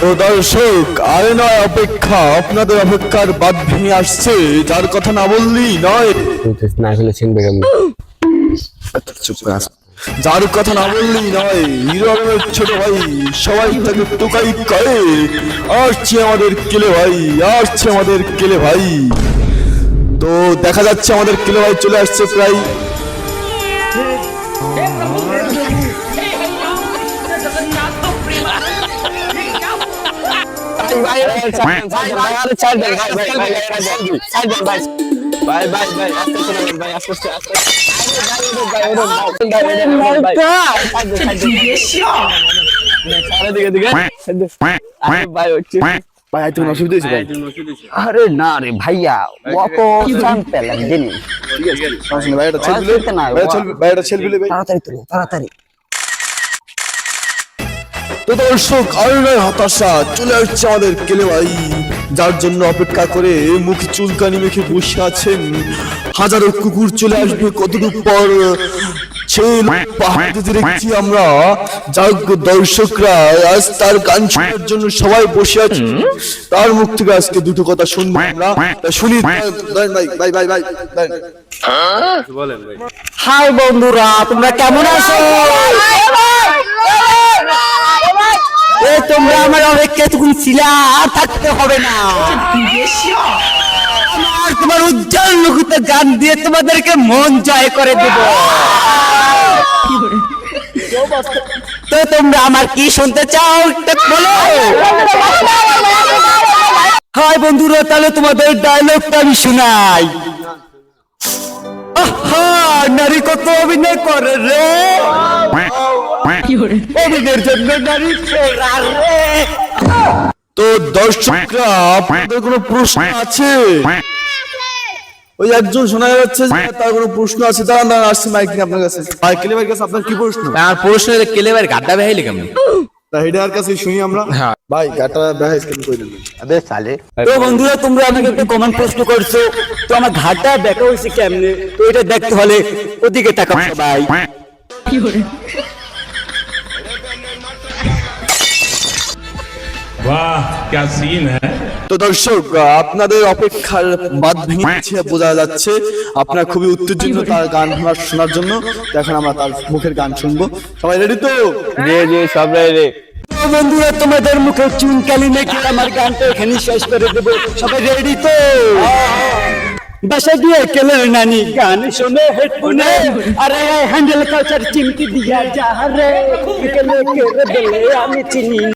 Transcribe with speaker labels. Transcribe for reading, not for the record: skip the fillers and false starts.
Speaker 1: তো দর্শক আর নয় অপেক্ষা, আপনাদের অপেক্ষার বাদ ভেঙে আসছে, যার কথা না বললেই নয়।
Speaker 2: না হলে চিনবে কেমন?
Speaker 1: চুপ করে আস। যার কথা না বললেই নয়, হিরো আলমের ছোট ভাই, সবাই তাকে টোকাই করে। আসছে আমাদের কেলে ভাই, আসছে আমাদের কেলে ভাই। তো দেখা যাচ্ছে আমাদের কেলে ভাই চলে আসছে প্রায়।
Speaker 2: আরে না রে ভাইয়া, অত শান্তি লাগেনি। তাড়াতাড়ি
Speaker 1: তো দর্শক আর নয় হতাশা, চলে আসছে আমাদের কেলে ভাই, যার জন্য অপেক্ষা করে মুখে চুলকানি মেখে বসে আছেন। হাজারো কুকুর চলে আসবে কতটুকু পর, সেই পাহাড়ে দেখছি আমরা। যার দর্শকরা আজ তার গান শোনার জন্য সবাই বসে আছে, তার মুখ থেকে আজকে দুটো কথা শুনবো আমরা। শুনি ভাই ভাই ভাই ভাই।
Speaker 2: হাই বন্ধুরা, তোমরা কেমন আছো? তোমরা আমার অপেক্ষা এতক্ষণ ছিল, আর থাকতে হবে না। আমার তোমার উজ্জ্বল মুখতে গান দিয়ে তোমাদেরকে মন জয় করে দেব। তো তোমরা আমার কি শুনতে চাও বলো। হাই বন্ধুরা, তাহলে তোমাদের ডায়লগটা আমি শোনাই। নারী কত অভিনয় করে রে, অভিনয়ের জন্য নারী সেরা রে।
Speaker 1: তো দর্শকরা আপনাদের কোনো প্রশ্ন আছে? ওই একজন শোনা যাচ্ছে যে তার কোনো প্রশ্ন আছে, দাঁড়ান দাঁড়ান আসছে মাইক নিয়ে আপনার কাছে। ভাই কেলে ভাইয়ের কাছে আপনার কি প্রশ্ন?
Speaker 3: আর প্রশ্ন কেলে ভাই গাড্ডা বেহাইলে কেমন?
Speaker 1: তা হেডার কাছে শুনি আমরা। ভাই গাটা বেহাইস কেন কইলেন?
Speaker 2: আবে সালে। তো বন্ধুরা, তোমরা আমাকে একটু কমেন্ট প্রশ্ন করছো, তো আমার ঘাটটা দেখা হয়েছে কেমনে, তো এটা দেখতে হলে ওদিকে তাকাও সবাই।
Speaker 4: वाह क्या सीन है।
Speaker 1: তো দর্শক আপনাদের অপেক্ষার বাদ ভেঙেছে বোঝা যাচ্ছে, আপনারা খুবই উত্তেজিত তার গান শোনার জন্য। এখন আমরা তার মুখের গান শুনবো। সবাই রেডি তো?
Speaker 2: সব রে। বন্ধুরা, তোমাদের মুখে চুনকালি মেখে আমার গানটা এখানে শেষ করে দেবো। সবাই রেডি তো? বাসায় গিয়ে কেলের নানি গান শুনে হেডফোনে, আরে হ্যান্ডেল কালচার চিমটি দিয়া যা রে, কেলে কে রে বলে আমি চিনি।